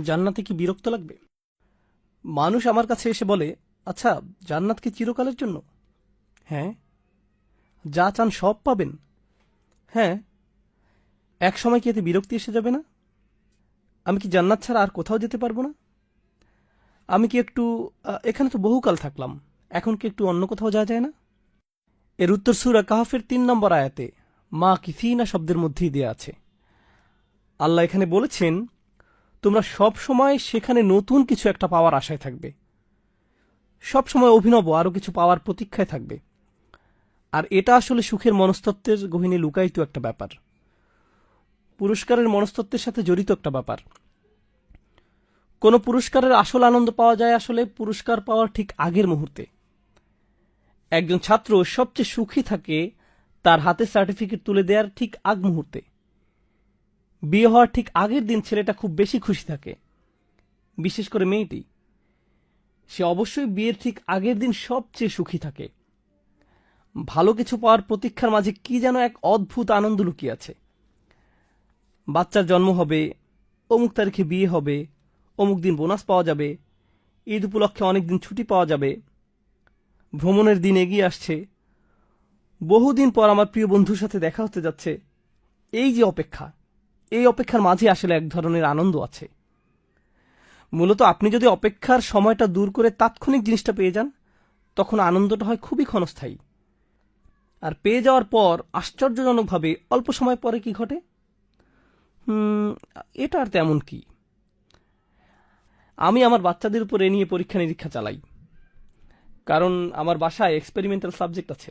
জান্নাতে কি বিরক্ত লাগবে? মানুষ আমার কাছে এসে বলে, আচ্ছা, জান্নাত কি চিরকালের জন্য? হ্যাঁ। যা চান সব পাবেন? হ্যাঁ। এক সময় কি এতে বিরক্তি এসে যাবে না? আমি কি জান্নাত ছাড়া আর কোথাও যেতে পারবো না? আমি কি একটু এখানে তো বহুকাল থাকলাম, এখন কি একটু অন্য কোথাও যাওয়া যায় না? এর উত্তর সূরা কাহফের ৩ নম্বর আয়াতে মা কিসিনা শব্দের মধ্যেই দেয়া আছে। আল্লাহ এখানে বলেছেন, তোমরা সব সময় সেখানে নতুন কিছু একটা পাওয়ার আশায় থাকবে, সব সময় অভিনব আরও কিছু পাওয়ার প্রতীক্ষায় থাকবে। আর এটা আসলে সুখের মনস্তত্ত্বের গহীনে লুকায়িত একটা ব্যাপার, পুরস্কারের মনস্তত্ত্বের সাথে জড়িত একটা ব্যাপার। কোনো পুরস্কারের আসল আনন্দ পাওয়া যায় আসলে পুরস্কার পাওয়ার ঠিক আগের মুহূর্তে। একজন ছাত্র সবচেয়ে সুখী থাকে তার হাতে সার্টিফিকেট তুলে দেওয়ার ঠিক আগ মুহূর্তে। বিয়ে হওয়ার ঠিক আগের দিন ছেলেটা খুব বেশি খুশি থাকে, বিশেষ করে মেয়েটি। সে অবশ্যই বিয়ের ঠিক আগের দিন সবচেয়ে সুখী থাকে। ভালো কিছু পাওয়ার প্রতীক্ষার মাঝে কি যেন এক অদ্ভুত আনন্দ লুকিয়ে আছে। বাচ্চার জন্ম হবে, অমুক তারিখে বিয়ে হবে, অমুক দিন বোনাস পাওয়া যাবে, ঈদ উপলক্ষে অনেক দিন ছুটি পাওয়া যাবে, ভ্রমণের দিন এগিয়ে আসছে, বহুদিন পর আমার প্রিয় বন্ধুর সাথে দেখা হতে যাচ্ছে। এই যে অপেক্ষা, এই অপেক্ষার মাঝে আসলে এক ধরনের আনন্দ আছে। মূলত আপনি যদি অপেক্ষার সময়টা দূর করে তাৎক্ষণিক জিনিসটা পেয়ে যান, তখন আনন্দটা হয় খুবই ক্ষণস্থায়ী। আর পেয়ে যাওয়ার পর আশ্চর্যজনকভাবে অল্প সময় পরে কি ঘটে? এটা আর তেমন কি। আমি আমার বাচ্চাদের উপর এ নিয়ে পরীক্ষা নিরীক্ষা চালাই, কারণ আমার বাসায় এক্সপেরিমেন্টাল সাবজেক্ট আছে।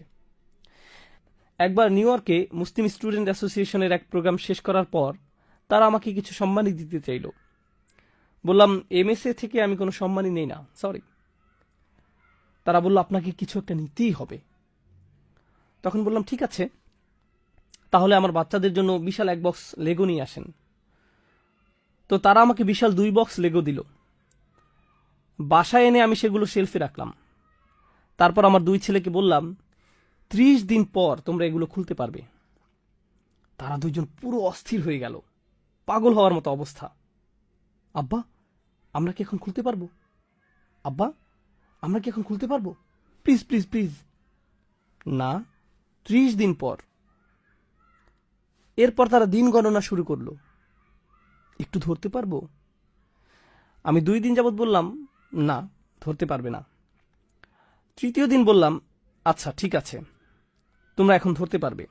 একবার নিউ ইয়র্কে মুসলিম স্টুডেন্ট অ্যাসোসিয়েশনের এক প্রোগ্রাম শেষ করার পর তারা আমাকে কিছু সম্মানই দিতে চাইল। বললাম, এমএসএ থেকে আমি কোনো সম্মানই নেই না, সরি। তারা বলল, আপনাকে কিছু একটা নিতেই হবে। তখন বললাম, ঠিক আছে, তাহলে আমার বাচ্চাদের জন্য বিশাল 1 বক্স লেগো নিয়ে আসেন। তো তারা আমাকে বিশাল 2 বক্স লেগো দিল। বাসায় এনে আমি সেগুলো শেলফে রাখলাম। তারপর আমার 2 ছেলেকে বললাম, 30 দিন পর তোমরা এগুলো খুলতে পারবে। তারা 2জন পুরো অস্থির হয়ে গেল, পাগল হওয়ার মতো অবস্থা। আব্বা, আমরা কি এখন খুলতে পারবো? আব্বা, আমরা কি এখন খুলতে পারবো? Please please please. না, 30 দিন পর। এরপর তারা দিন গণনা শুরু করলো। একটু ধরতে পারবো? আমি 2 দিন যাবৎ বললাম, না, ধরতে পারবে না। তৃতীয় দিন বললাম, আচ্ছা ঠিক আছে, তোমরা এখন ধরতে পারবে।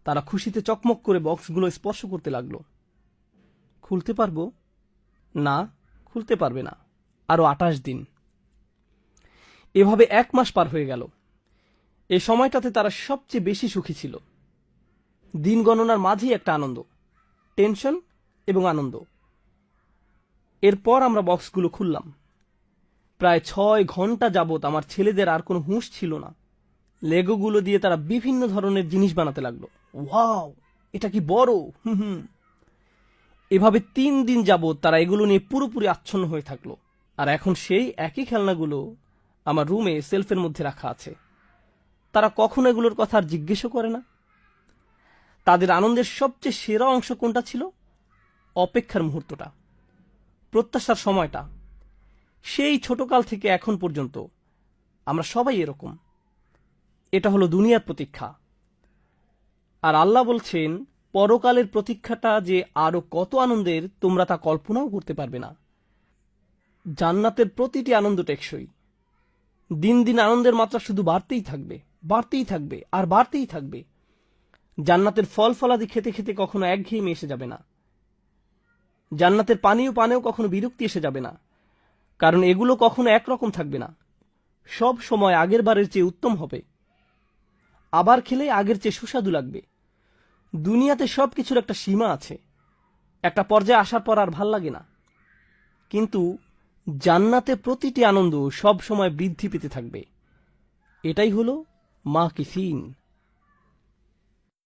তারা খুশিতে চকমক করে বক্সগুলো স্পর্শ করতে লাগলো। খুলতে পারবো? না, খুলতে পারবে না। আরো 28 দিন। এভাবে 1 মাস পার হয়ে গেল। এই সময়টাতে তারা সবচেয়ে বেশি সুখী ছিল। দিন গণনার মাঝেই একটা আনন্দ, টেনশন এবং আনন্দ। এরপর আমরা বক্সগুলো খুললাম। প্রায় 6 ঘন্টা যাবৎ আমার ছেলেদের আর কোনো হুঁশ ছিল না। লেগোগুলো দিয়ে তারা বিভিন্ন ধরনের জিনিস বানাতে লাগলো। ওয়াও, এটা কি বড়! এভাবে 3 দিন যাবৎ তারা এগুলো নিয়ে পুরোপুরি আচ্ছন্ন হয়ে থাকলো। আর এখন সেই একই খেলনাগুলো আমার রুমে সেলফের মধ্যে রাখা আছে। তারা কখনো এগুলোর কথা আর জিজ্ঞেসও করে না। তাদের আনন্দের সবচেয়ে সেরা অংশ কোনটা ছিল? অপেক্ষার মুহূর্তটা, প্রত্যাশার সময়টা। সেই ছোটকাল থেকে এখন পর্যন্ত আমরা সবাই এরকম। এটা হলো দুনিয়ার প্রতীক্ষা। আর আল্লাহ বলছেন, পরকালের প্রতীক্ষাটা যে আরো কত আনন্দের তোমরা তা কল্পনাও করতে পারবে না। জান্নাতের প্রতিটি আনন্দ টেকসই। দিন দিন আনন্দের মাত্রা শুধু বাড়তেই থাকবে, বাড়তেই থাকবে আর বাড়তেই থাকবে। জান্নাতের ফল ফলাদি খেতে খেতে কখনো একঘেয়েমি এসে যাবে না। জান্নাতের পানীয় পানেও কখনো বিরক্তি এসে যাবে না, কারণ এগুলো কখনো একরকম থাকবে না। সব সময় আগের বারের চেয়ে উত্তম হবে। আবার খেলে আগের চেয়ে সুস্বাদু লাগবে। দুনিয়াতে সবকিছুর একটা সীমা আছে, একটা পর্যায়ে আসার পর আর ভাল লাগে না। কিন্তু জান্নাতে প্রতিটি আনন্দ সব সময় বৃদ্ধি পেতে থাকবে। এটাই হলো মা কিসিন।